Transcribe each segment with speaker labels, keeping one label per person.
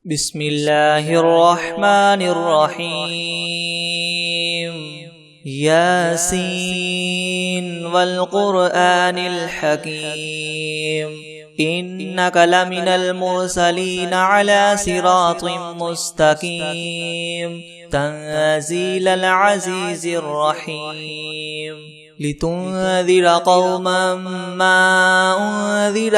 Speaker 1: بسم الله الرحمن الرحيم. ياسين والقرآن الحكيم إنك لمن المرسلين على صراط مستقيم تنزيل العزيز الرحيم لتنذر قوما ما أنذر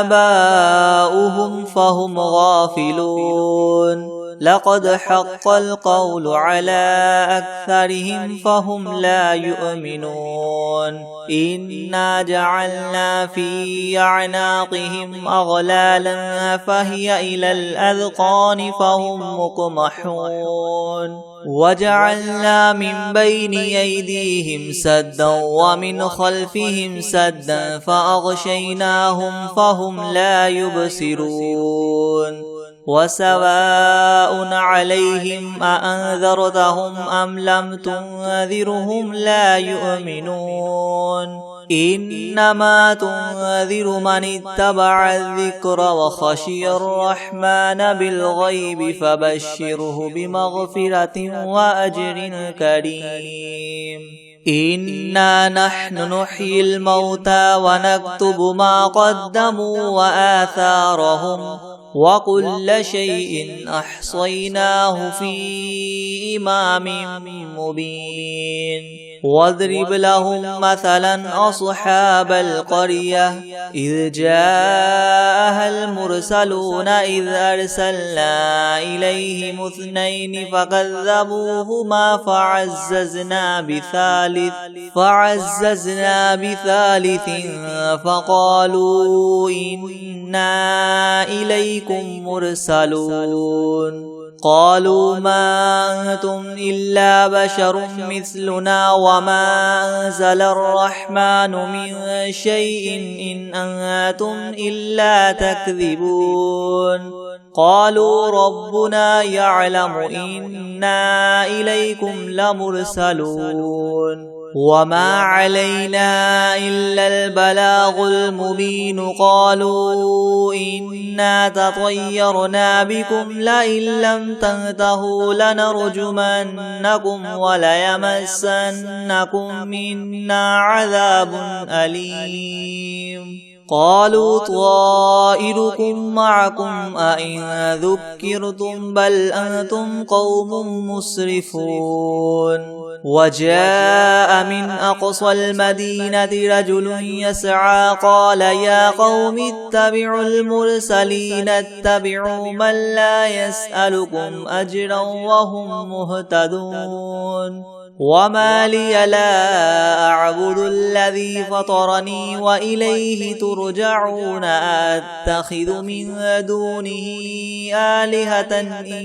Speaker 1: آباؤهم فهم غافلون لقد حق القول على أكثرهم فهم لا يؤمنون إنا جعلنا في أعناقهم أغلالا فهي إلى الأذقان فهم مقمحون وجعلنا من بين أيديهم سدا ومن خلفهم سدا فأغشيناهم فهم لا يبصرون وسواء عليهم أأنذرتهم أم لم تنذرهم لا يؤمنون إنما تنذر من اتبع الذكر وخشي الرحمن بالغيب فبشره بمغفرة وأجر كريم. إنا نحن نحيي الموتى ونكتب ما قدموا وآثارهم وكل شيء أحصيناه في إمام مبين. واضرب لهم مثلا أصحاب القرية إذ جاءها المرسلون إذ أرسلنا إليهم اثنين فكذبوهما فعززنا بثالث فقالوا إنا إليكم مرسلون قالوا ما أنتم إلا بشر مثلنا وما أنزل الرحمن من شيء إن أنتم إلا تكذبون قالوا ربنا يعلم إنا إليكم لمرسلون وما علينا إلا البلاغ المبين قالوا إنا تطيرنا بكم لئن لم تنتهوا لنرجمنكم وليمسنكم منا عذاب أليم قالوا طائركم معكم أئن ذكرتم بل أنتم قوم مسرفون وجاء من أقصى المدينة رجل يسعى قال يا قوم اتبعوا المرسلين اتبعوا من لا يسألكم أجرا وهم مهتدون وما لي لا أعبد الذي فطرني وإليه ترجعون أتخذ من دونه آلهة إن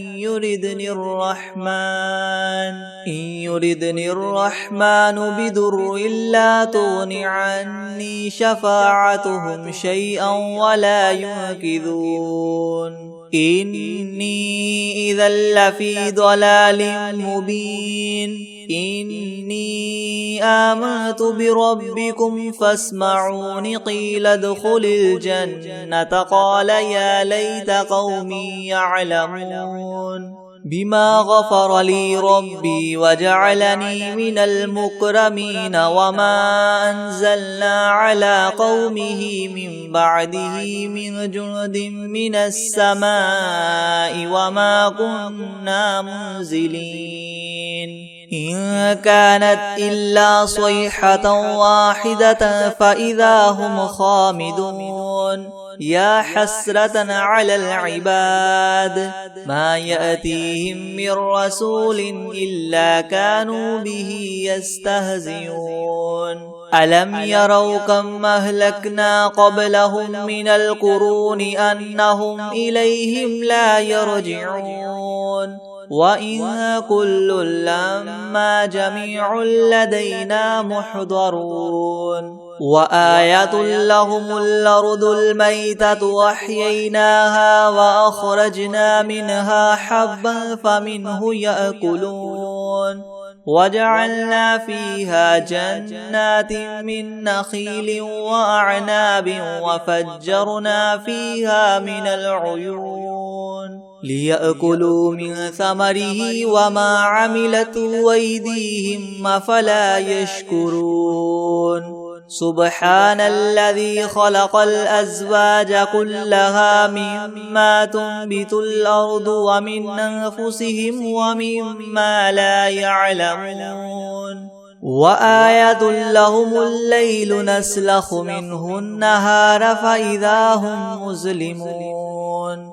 Speaker 1: يردني الرحمن بضر لا تغن عني شفاعتهم شيئا ولا ينقذون إني إذا لفي ضلال مبين إني آمنت بربكم فاسمعون قيل ادخل الجنة قال يا ليت قومي يعلمون بما غفر لي ربي وجعلني من المكرمين وما أنزلنا على قومه من بعده من جند من السماء وما كنا منزلين إن كانت إلا صيحة واحدة فإذا هم خامدون يا حسرة على العباد ما يأتيهم من رسول إلا كانوا به يستهزئون ألم يروا كم أهلكنا قبلهم من القرون أنهم إليهم لا يرجعون وإن كل لما جميع لدينا محضرون وآية لهم الأرض الميتة وأحييناها وأخرجنا منها حبا فمنه يأكلون وجعلنا فيها جنات من نخيل وأعناب وفجرنا فيها من العيون ليأكلوا من ثمره وما عملته أيديهم أفلا يشكرون سبحان الذي خلق الأزواج كلها مما تنبت الأرض ومن أنفسهم ومما لا يعلمون وآية لهم الليل نسلخ منه النهار فإذا هم مظلمون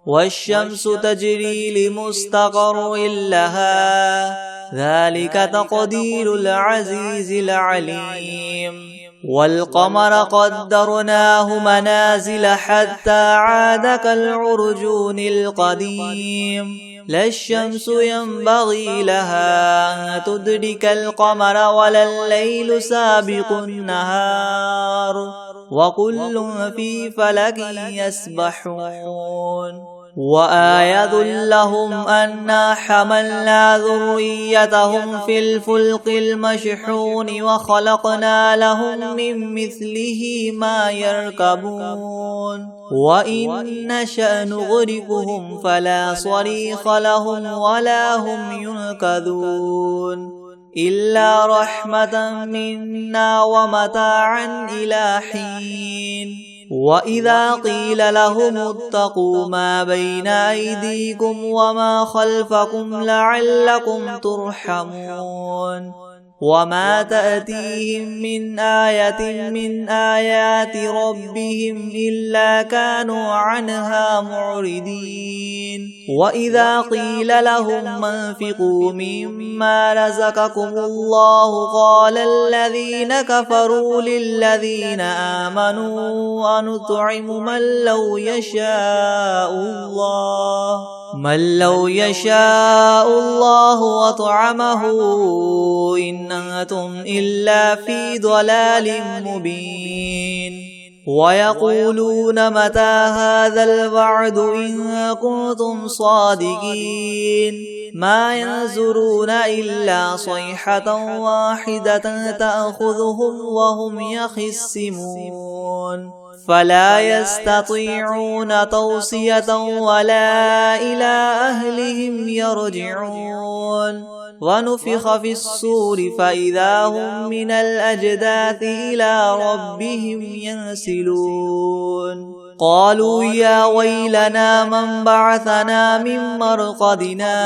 Speaker 1: والشمس تجري لمستقر لها ذلك تقدير العزيز العليم والقمر قدرناه منازل حتى عاد كالعرجون القديم لا الشمس ينبغي لها أن تدرك القمر ولا الليل سابق النهار وكل في فلك يسبحون وآية لهم أنا حملنا ذريتهم في الفلك المشحون وخلقنا لهم من مثله ما يركبون وإن نشأ نغرقهم فلا صريخ لهم ولا هم ينقذون إلا رحمة منا ومتاعا إلى حين وإذا قيل لهم اتقوا ما بين أيديكم وما خلفكم لعلكم ترحمون وما تأتيهم من آية من آيات ربهم إلا كانوا عنها معرضين وإذا قيل لهم انفقوا مما رزقكم الله قال الذين كفروا للذين آمنوا أنطعم من لو يشاء الله وطعمه إن أنتم إلا في ضلال مبين ويقولون متى هذا الوعد إن كنتم صادقين ما ينظرون إلا صيحة واحدة تأخذهم وهم يخصمون فلا يستطيعون توصية ولا إلى أهلهم يرجعون ونفخ في الصور فإذا هم من الأجداث إلى ربهم ينسلون قالوا يا ويلنا من بعثنا من مرقدنا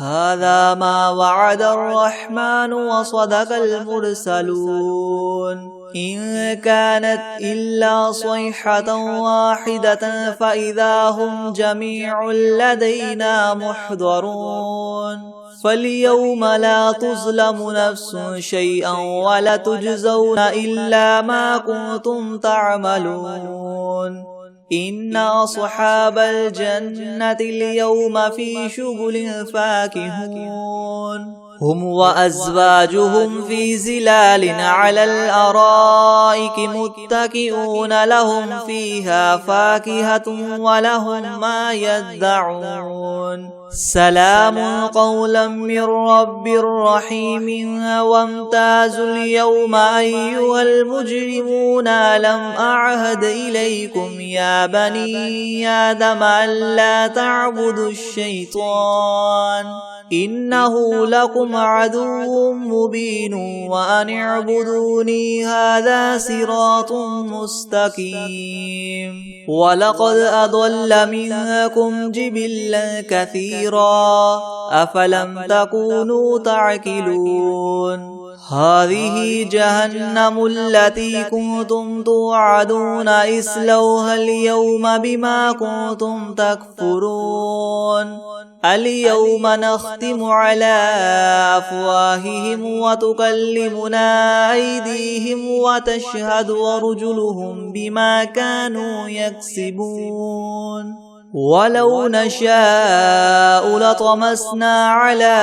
Speaker 1: هذا ما وعد الرحمن وصدق المرسلون إن كانت إلا صيحة واحدة فإذا هم جميع لدينا محضرون فاليوم لا تظلم نفس شيئا ولا تجزون إلا ما كنتم تعملون إن أصحاب الجنة اليوم في شغل فاكهون هم وأزواجهم في زلال على الأرائك متكئون لهم فيها فاكهة ولهم ما يدعون سلام قولا من رب رحيم وامتازوا اليوم أيها المجرمون ألم أعهد إليكم يا بني آدم ألا تعبدوا الشيطان إنه لكم عدو مبين وأن اعبدوني هذا صراط مستقيم ولقد أضل منكم جبلا كثيرا أفلم تكونوا تعقلون هذه جهنم التي كنتم توعدون اصلوها اليوم بما كنتم تكفرون اليوم نختم على أفواههم وتكلمنا أيديهم وتشهد أرجلهم بما كانوا يكسبون ولو نشاء لطمسنا على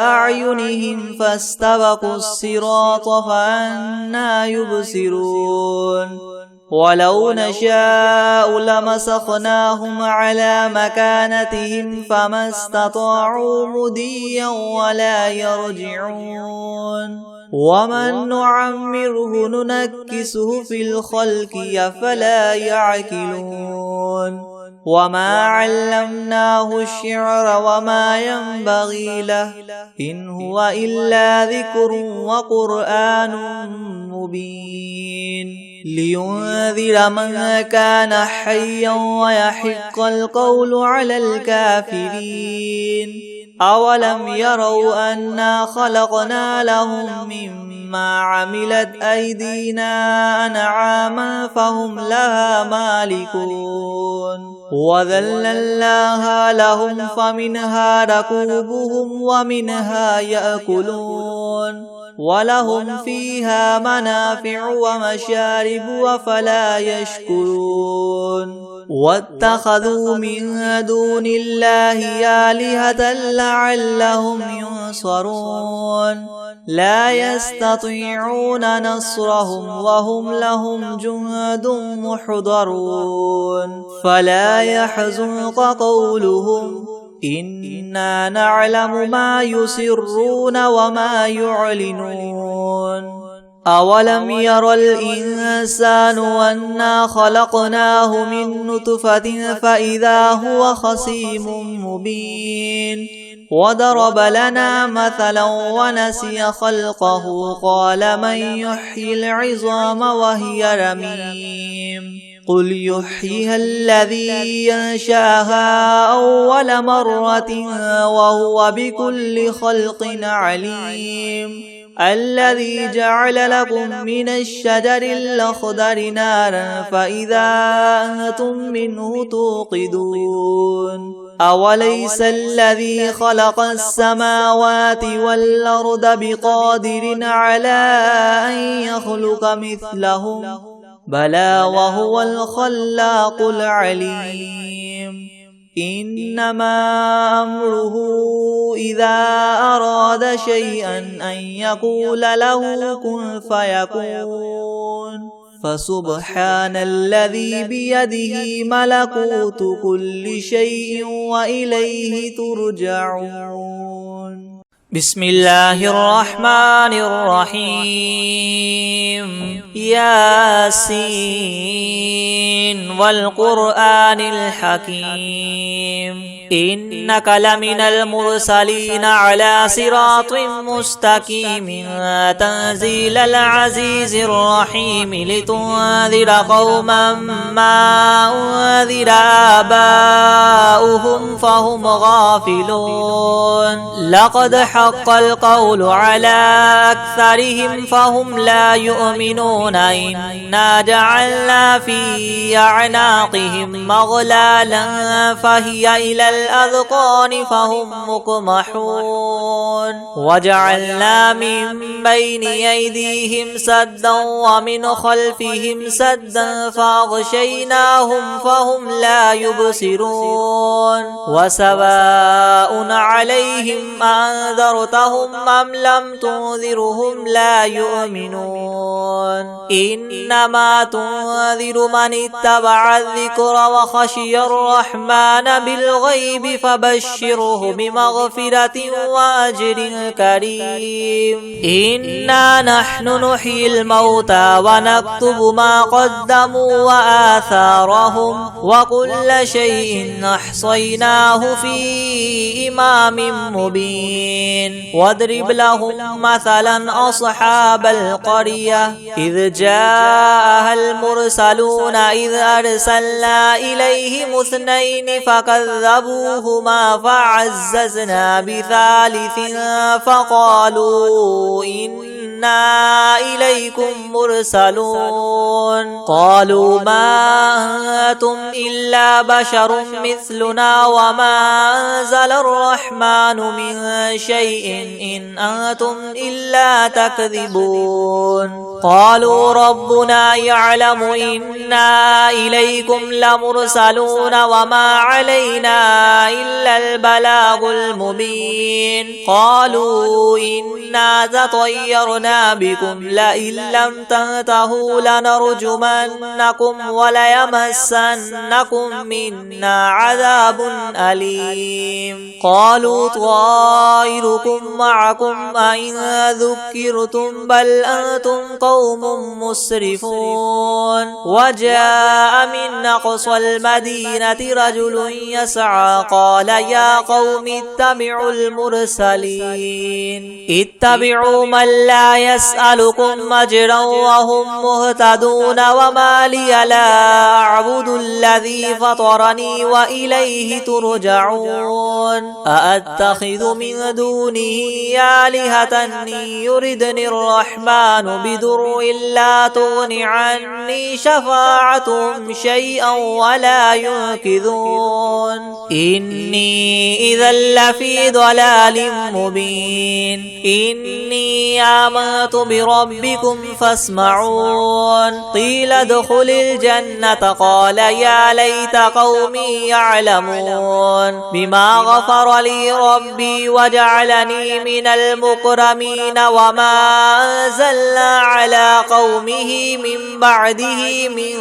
Speaker 1: أعينهم فاستبقوا الصراط فأنى يبصرون ولو نشاء لمسخناهم على مكانتهم فما استطاعوا مضيا ولا يرجعون ومن نعمره ننكسه في الخلق أفلا يعقلون وما علمناه الشعر وما ينبغي له إن هو إلا ذكر وقرآن مبين لينذر من كان حيا ويحق القول على الكافرين أولم يروا أنا خلقنا لهم مما عملت أيدينا أنعاما فهم لها مالكون وذللناها لهم فمنها ركوبهم ومنها يأكلون ولهم فيها منافع ومشارب أفلا يشكرون واتخذوا من دون الله آلهة لعلهم ينصرون لا يستطيعون نصرهم وهم لهم جند محضرون فلا يحزنك قولهم إنا نعلم ما يسرون وما يعلنون أولم ير الإنسان أنا خلقناه من نطفة فإذا هو خصيم مبين وضرب لنا مثلا ونسي خلقه قال من يحيي العظام وهي رميم قل يحييها الذي ينشأها أول مرة وهو بكل خلق عليم الذي جعل لكم من الشجر الأخضر نارا فإذا أنتم منه توقدون أوليس الذي خلق السماوات والأرض بقادر على أن يخلق مثلهم بلى وهو الخلاق العليم إنما أمره إذا أراد شيئا أن يقول له كن فيكون فسبحان الذي بيده ملكوت كل شيء وإليه ترجعون بسم الله الرحمن الرحيم ياسين والقرآن الحكيم إنك لمن المرسلين على صراط مستقيم تنزيل العزيز الرحيم لتنذر قوما ما أنذر آباؤهم فهم غافلون لقد حق القول على أكثرهم فهم لا يؤمنون إنا جعلنا في أعناقهم مغلالا فهي إلى الأذقان فهم مقمحون وجعلنا من بين أيديهم سدا ومن خلفهم سدا فأغشيناهم فهم لا يبصرون وسواء عليهم أنذرتهم أم لم تنذرهم لا يؤمنون إنما تنذر من اتبع الذكر وخشي الرحمن بالغيب فبشره بمغفرة وأجر كريم إنا نحن نحيي الموتى ونكتب ما قدموا وآثارهم وكل شيء أحصيناه في إمام مبين واضرب لهم مثلا أصحاب القرية إذ جاءها المرسلون إذ أرسلنا إليهم اثنين فكذبوهما فعززنا بثالث فقالوا إنا إليكم مرسلون قالوا ما أنتم إلا بشر مثلنا وما أنزل الرحمن من شيء إن أنتم إلا تكذبون قالوا ربنا يعلم إنا إليكم لمرسلون وما علينا إلا البلاغ المبين قالوا إنا تطيرنا أرسلنا بكم لئن لم تنتهوا لنرجمنكم وليمسنكم منا عذاب أليم قالوا طائركم معكم أئن ذكرتم بل أنتم قوم مسرفون وجاء من أقصى المدينة رجل يسعى قال يا قوم اتبعوا المرسلين اتبعوا من لا يسألكم أجرا وهم مهتدون وما لي لا أعبد الذي فطرني وإليه ترجعون أأتخذ من دونه آلهة يردني الرحمن بدر لا تغن عني شفاعتهم شيئا ولا ينقذون إني إذا لفي ضلال مبين إني آمنت بربكم فاسمعون قيل ادخل الجنة قال يا ليت قومي يعلمون بما غفر لي ربي وجعلني من المكرمين وما أنزلنا على قومه من بعده من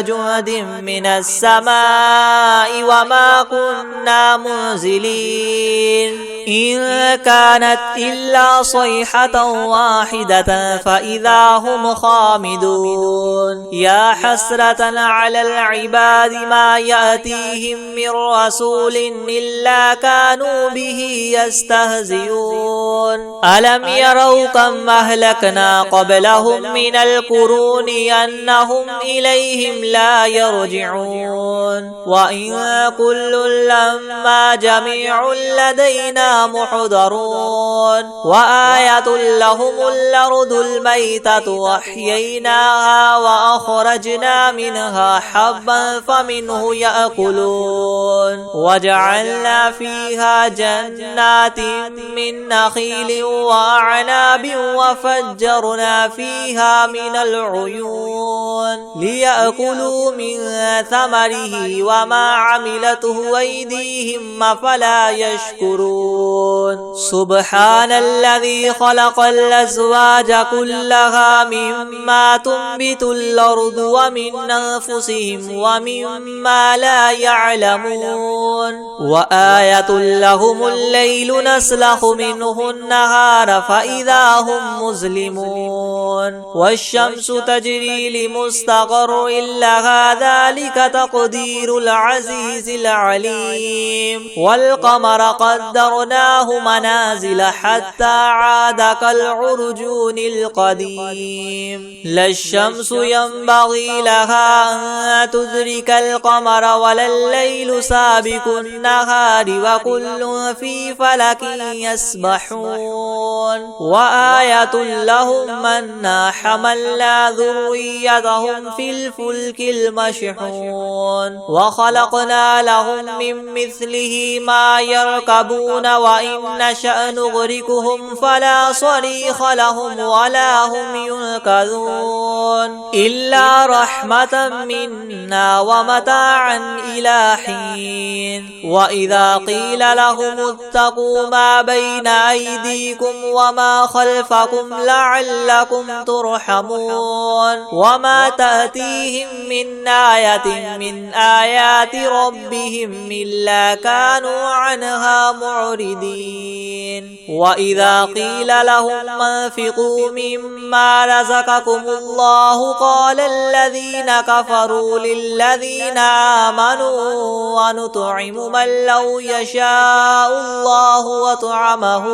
Speaker 1: جند من السماء وما كنا منزلين إن كانت إلا صيحة واحدة فإذا هم خامدون يا حسرة على العباد ما يأتيهم من رسول إلا كانوا به يستهزئون ألم يروا كم أهلكنا قبلهم من القرون أنهم إليهم لا يرجعون وإن كل لما جميع لدينا محضرون وآية لهم الأرض الميتة وأحييناها وأخرجنا منها حبا فمنه يأكلون وجعلنا فيها جنات من نخيل وأعناب وفجرنا فيها من العيون ليأكلوا من ثمره وما عملته أيديهم أفلا يشكرون سبحان الذي خلق الأزواج كلها مما تنبت الأرض ومن أنفسهم ومما لا يعلمون وآية لهم الليل نسلخ منه النهار فإذا هم مظلمون والشمس تجري لمستقر لها ذلك تقدير العزيز العليم والقمر قدرناه منازل حتى عاد كالعرجون القديم لا الشمس ينبغي لها أن تدرك القمر ولا الليل سابق النهار وكل في فلك يسبحون وآية لهم أنا حملنا ذريتهم في الفلك المشحون وخلقنا لهم من مثله ما يركبون وإن نشأ نغرقهم فلا صريخ لهم ولا هم ينقذون إلا رحمة منا ومتاعا إلى حين وإذا قيل لهم اتقوا ما بين أيديكم وما خلفكم لعلكم ترحمون وما تأتيهم من آية من آيات ربهم إلا كانوا عنها معرضين وإذا قيل لهم انفقوا مما رزقكم الله قال الذين كفروا للذين آمنوا ونطعم من لو يشاء الله وطعمه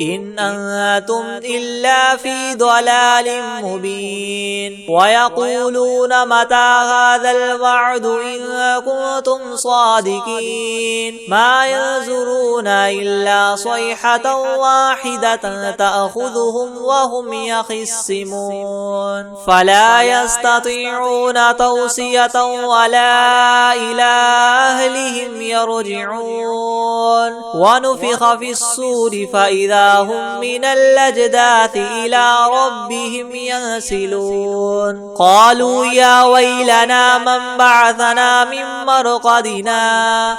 Speaker 1: إن أنتم إلا في ضلال مبين ويقولون متى هذا الوعد إن كنتم صادقين ما ينظرون إلا صيحة واحدة تأخذهم وهم يخصمون فلا يستطيعون توصية ولا إلى أهلهم يرجعون ونفخ في الصور فإذا هم من الأجداث إلى ربهم ينسلون قالوا يا ويلنا من بعثنا من مرقدنا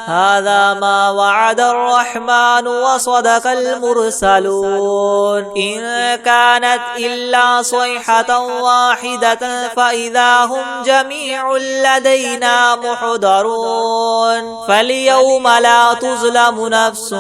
Speaker 1: هذا ما وعد الرحمن وصدق المرسلون إن كانت إلا صيحة واحدة فإذا هم جميع لدينا محضرون فاليوم لا تظلم نفس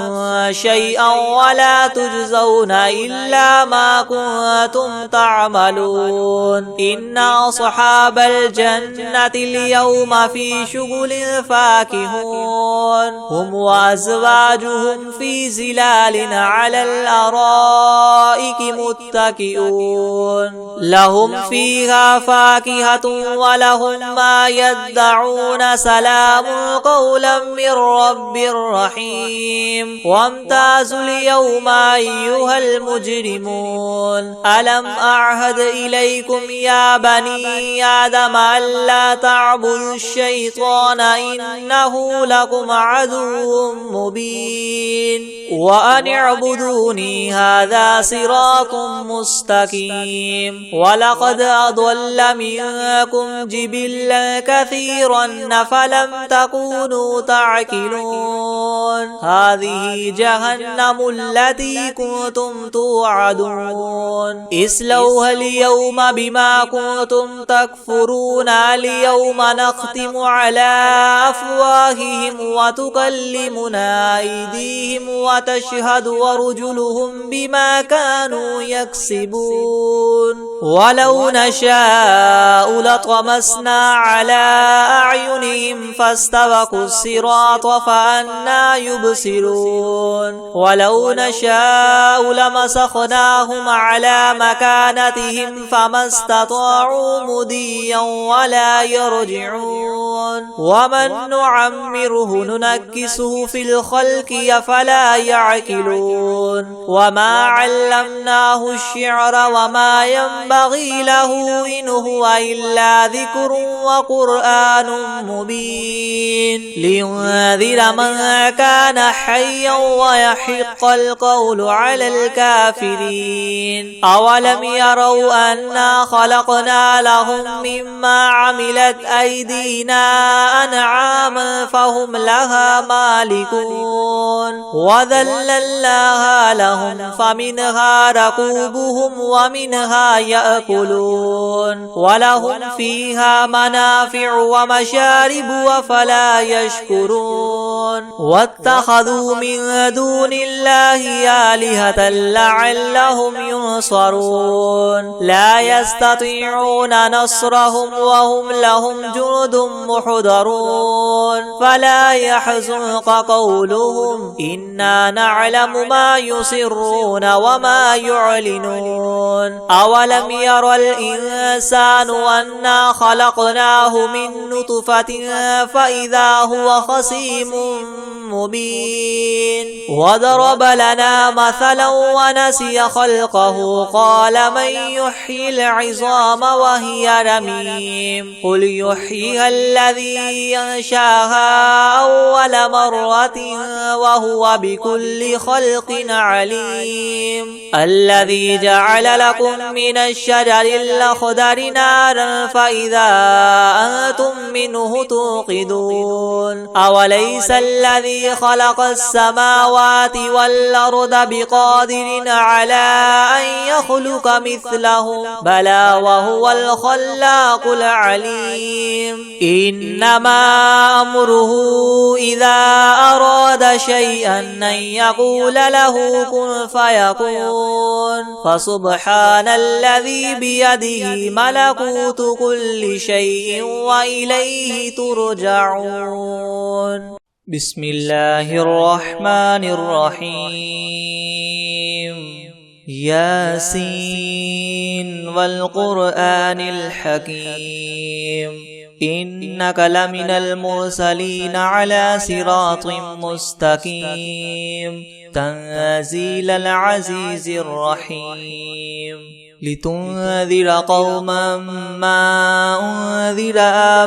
Speaker 1: شيئا ولا تجزون إلا ما كنتم تعملون إن أصحاب الجنة اليوم في شغل فاكهون هم وأزواجهم في زلال على الأرائك متكئون لهم فيها فاكهة ولهم ما يدعون سلام قولا من رب رحيم وامتازوا اليوم أيها المجرمون ألم أعهد إليكم يا بني آدم ألا تعبدوا الشيطان إنه لكم عدو مبين وأن اعبدوني هذا صراط مستقيم ولقد أضل منكم جبلا كثيرا فلم تكونوا تعقلون هذه جهنم التي كنتم توعدون اصلوها اليوم بما كنتم تكفرون اليوم نختم على أفواههم وتكلمنا أيديهم وتشهد ورجلهم بما كانوا يكسبون ولو نشاء لطمسنا على أعينهم فاستبقوا الصراط فأنى يبصرون ولو نشاء لمسخناهم على مكانتهم فما استطاعوا مضيا ولا يرجعون ومن نعمره ننكسه في الخلق أفلا يعقلون وما علمناه الشعر وما ينبغي له إن هو إلا ذكر وقرآن مبين لينذر من كان حيا ويحق القول على الكافرين أولم يروا أنا خلقنا لهم مما عملت أيدينا أنعاما فهم لها مالكون وذللناها لهم فمنها ركوبهم ومنها يأكلون ولهم فيها منافع ومشارب وفلا يشكرون واتخذوا من دون الله آلهة لعلهم ينصرون لا يستطيعون نصرهم وهم لهم جند محضرون فلا يحزنك قولهم إنا نعلم ما يسرون وما يعلنون أولم ير الإنسان أنا خلقناه من نطفة فإذا هو خصيم مبين وضرب لنا مثلا ونسي خلقه قال من يحيي العظام وهي رميم قل يحييها الذي ينشاها أول مرة وهو بكل خلق عليم الذي جعل لكم من الشجر الأخضر نارا فإذا أنتم منه توقدون أوليس الذي خلق السماوات والأرض بقادر على أن يخلق مثلهم بلى وهو الخلاق العليم إنما أمره إذا أراد شيئا أن يقول له كن فيكون فسبحان الذي بيده ملكوت كل شيء وإليه ترجعون بسم الله الرحمن الرحيم ياسين والقرآن الحكيم إنك لمن المرسلين على صراط مستقيم تنزيل العزيز الرحيم لتنذر قوما ما أنذر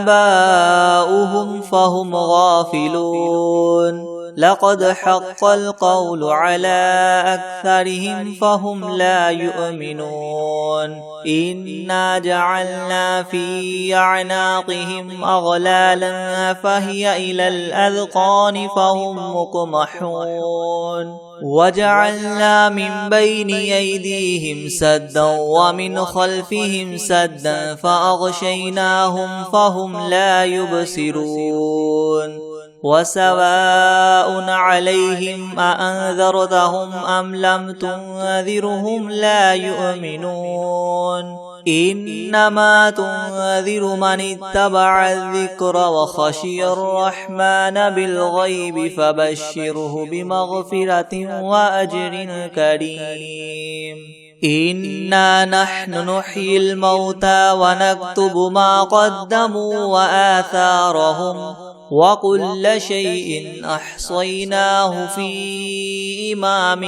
Speaker 1: آباؤهم فهم غافلون لقد حق القول على أكثرهم فهم لا يؤمنون إنا جعلنا في أعناقهم أغلالا فهي إلى الأذقان فهم مقمحون وجعلنا من بين أيديهم سدا ومن خلفهم سدا فأغشيناهم فهم لا يبصرون وسواء عليهم أأنذرتهم أم لم تنذرهم لا يؤمنون إنما تنذر من اتبع الذكر وخشي الرحمن بالغيب فبشره بمغفرة وأجر كريم إنا نحن نحيي الموتى ونكتب ما قدموا وآثارهم وكل شيء أحصيناه في إمام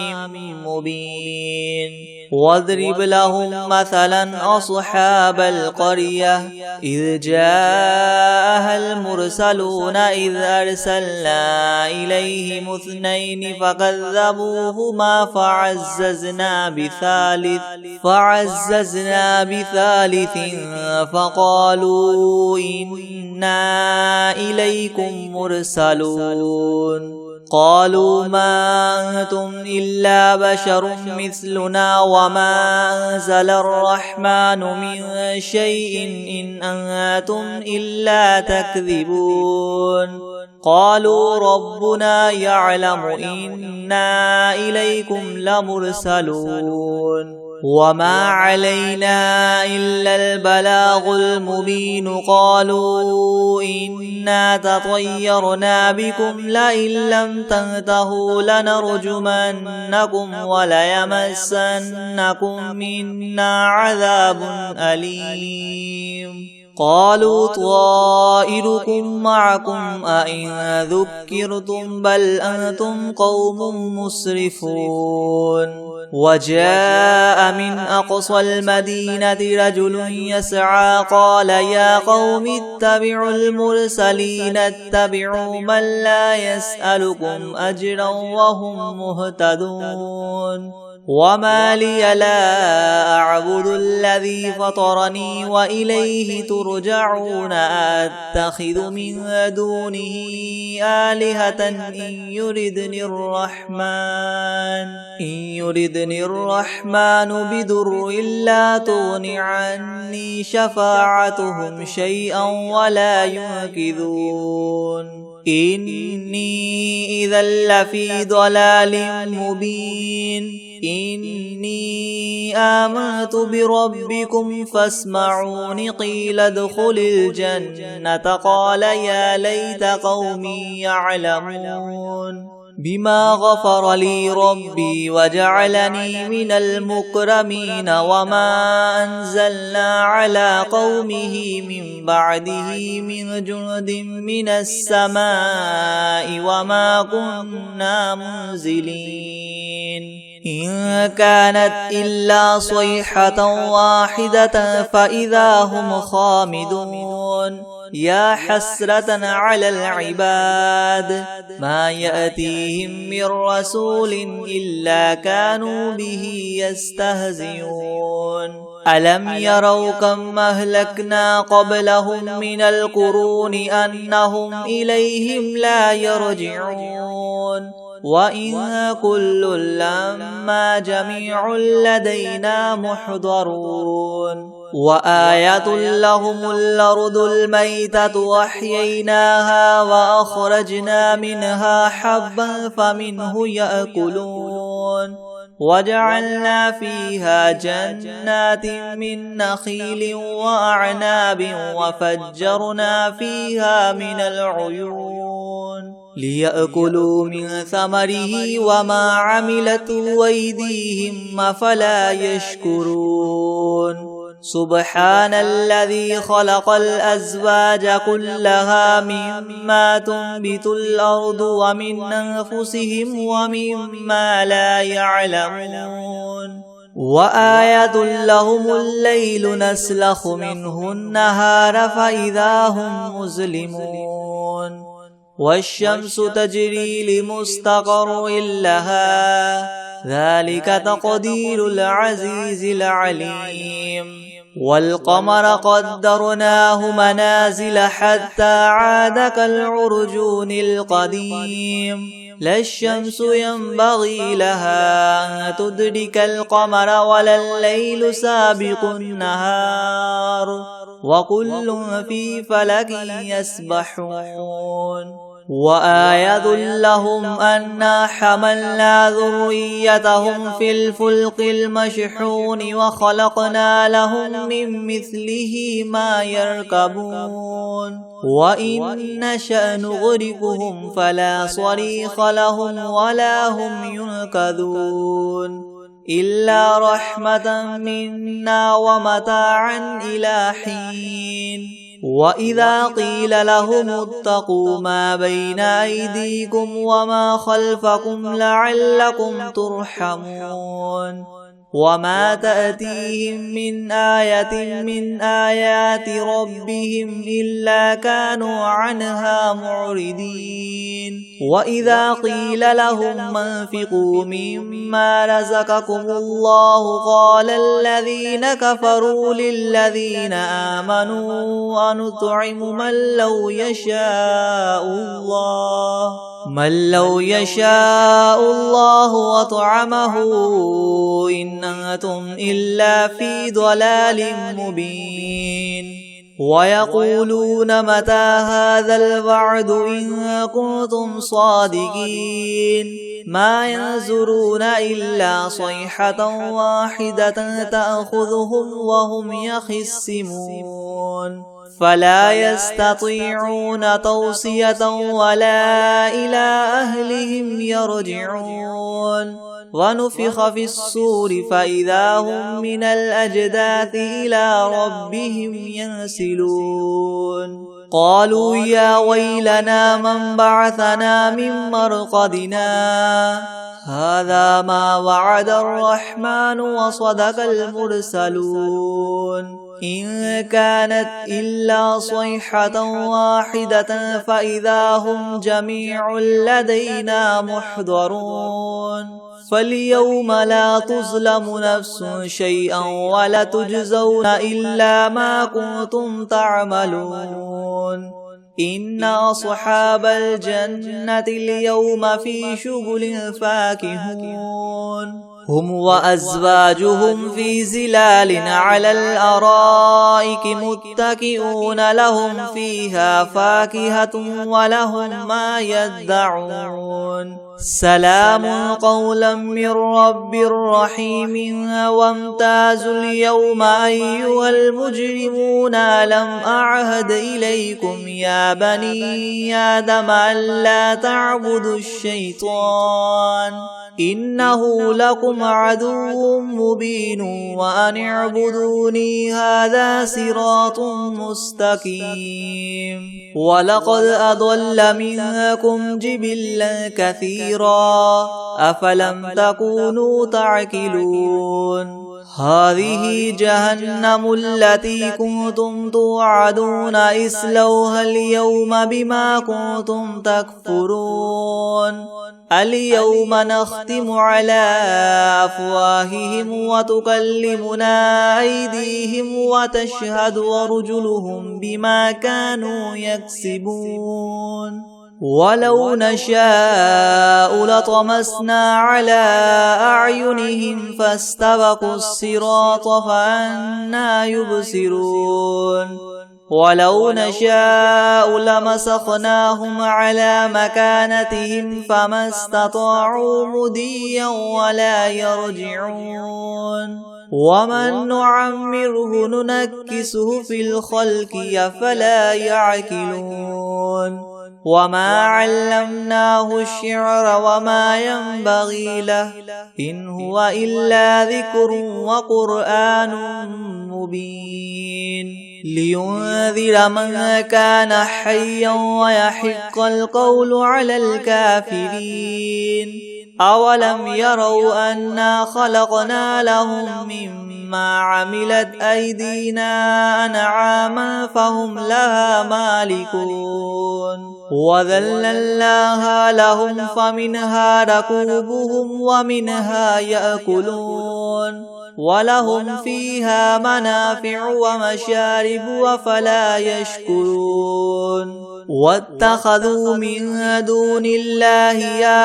Speaker 1: مبين واضرب لهم مثلا أصحاب القرية إذ جاءها المرسلون إذ أرسلنا إليهم اثنين فكذبوهما فعززنا بثالث فقالوا إنا إليكم مرسلون قالوا ما أنتم إلا بشر مثلنا وما أنزل الرحمن من شيء إن أنتم إلا تكذبون قالوا ربنا يعلم إنا إليكم لمرسلون وما علينا إلا البلاغ المبين قالوا إنا تطيرنا بكم لئن لم تنتهوا لنرجمنكم وليمسنكم منا عذاب أليم قالوا طائركم معكم أئن ذكرتم بل أنتم قوم مسرفون وجاء من أقصى المدينة رجل يسعى قال يا قوم اتبعوا المرسلين اتبعوا من لا يسألكم أجرا وهم مهتدون وما لي لا أعبد الذي فطرني وإليه ترجعون أتخذ من دونه آلهة إن يردني الرحمن بضر لا تغن عني شفاعتهم شيئا ولا ينقذون إني إذا لفي ضلال مبين إني آمنت بربكم فاسمعون قيل ادخل الجنة قال يا ليت قومي يعلمون بما غفر لي ربي وجعلني من المكرمين وما أنزلنا على قومه من بعده من جند من السماء وما كنا منزلين إن كانت إلا صيحة واحدة فإذا هم خامدون يا حسرة على العباد ما يأتيهم من رسول إلا كانوا به يستهزئون ألم يروا كم أهلكنا قبلهم من القرون أنهم إليهم لا يرجعون وإن كل لما جميع لدينا محضرون وآية لهم الأرض الميتة وأحييناها وأخرجنا منها حبا فمنه يأكلون وجعلنا فيها جنات من نخيل وأعناب وفجرنا فيها من العيون ليأكلوا من ثمره وما عملته أيديهم أفلا يشكرون سبحان الذي خلق الأزواج كلها مما تنبت الأرض ومن أنفسهم ومما لا يعلمون وآية لهم الليل نسلخ منه النهار فإذا هم مظلمون والشمس تجري لمستقر لها ذلك تقدير العزيز العليم والقمر قدرناه منازل حتى عاد كالعرجون القديم لا الشمس ينبغي لها أن تدرك القمر ولا الليل سابق النهار وكل في فلك يسبحون وآية لهم أنا حملنا ذريتهم في الفلك المشحون وخلقنا لهم من مثله ما يركبون وإن نشأ نغرقهم فلا صريخ لهم ولا هم ينقذون إلا رحمة منا ومتاعا إلى حين وإذا قيل لهم اتقوا ما بين أيديكم وما خلفكم لعلكم ترحمون وما تأتيهم من آية من آيات ربهم إلا كانوا عنها معرضين وإذا قيل لهم انفقوا مما رزقكم الله قال الذين كفروا للذين آمنوا أنطعم من لو يشاء الله وطعمه إن أنتم إلا في ضلال مبين ويقولون متى هذا الوعد إن كنتم صادقين ما ينظرون إلا صيحة واحدة تأخذهم وهم يخصمون فلا يستطيعون توصية ولا إلى أهلهم يرجعون ونفخ في الصور فإذا هم من الأجداث إلى ربهم ينسلون قالوا يا ويلنا من بعثنا من مرقدنا هذا ما وعد الرحمن وصدق المرسلون إن كانت إلا صيحة واحدة فإذا هم جميع لدينا محضرون فاليوم لا تظلم نفس شيئا ولا تجزون إلا ما كنتم تعملون إن أصحاب الجنة اليوم في شغل فاكهون هم وأزواجهم في زلال على الأرائك متكئون لهم فيها فاكهة ولهم ما يدعون سلام قولا من رب رحيم وامتازوا اليوم أيها المجرمون ألم أعهد إليكم يا بني آدم ألا تعبدوا الشيطان إنه لكم عدو مبين وأن اعبدوني هذا صراط مستقيم ولقد أضل منكم جبلا كثيرا أفلم تكونوا تعقلون هذه جهنم التي كنتم توعدون اصلوها اليوم بما كنتم تكفرون اليوم نختم على أفواههم وتكلمنا أيديهم وتشهد أرجلهم بما كانوا يكسبون ولو نشاء لطمسنا على أعينهم فاستبقوا الصراط فأنى يبصرون ولو نشاء لمسخناهم على مكانتهم فما استطاعوا مضيا ولا يرجعون ومن نعمره ننكسه في الخلق أفلا يعقلون وما علمناه الشعر وما ينبغي له إن هو إلا ذكر وقرآن مبين لينذر من كان حيا ويحق القول على الكافرين أولم يروا أنا خلقنا لهم مما عملت أيدينا أنعاما فهم لها مالكون وذللناها لهم فمنها ركوبهم ومنها يأكلون ولهم فيها منافع ومشارب أفلا يشكرون واتخذوا من دون الله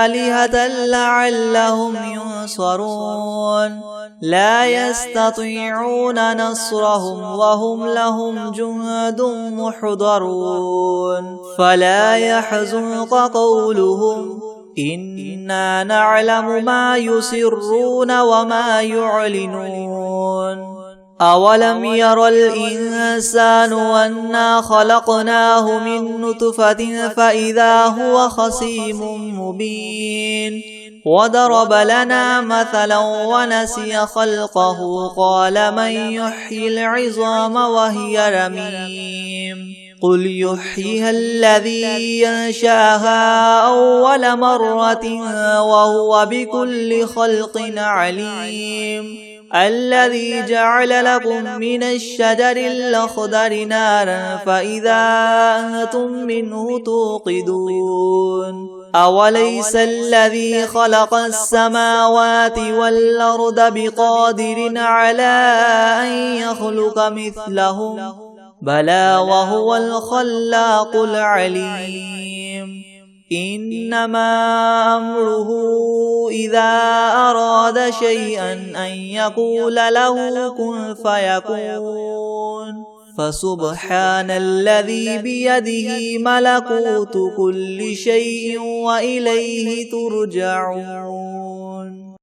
Speaker 1: آلهة لعلهم ينصرون لا يستطيعون نصرهم وهم لهم جند محضرون فلا يحزنك قولهم إنا نعلم ما يسرون وما يعلنون أولم ير الإنسان أنا خلقناه من نطفة فإذا هو خصيم مبين وضرب لنا مثلا ونسي خلقه قال من يحيي العظام وهي رميم قل يحييها الذي ينشأها أول مرة وهو بكل خلق عليم الذي جعل لكم من الشجر الأخضر نارا فإذا أنتم منه توقدون أوليس الذي خلق السماوات والأرض بقادر على أن يخلق مثلهم بلى وهو الخلاق العليم إنما أمره إذا أراد شيئا أن يقول له كن فيكون فسبحان الذي بيده ملكوت كل شيء وإليه ترجعون.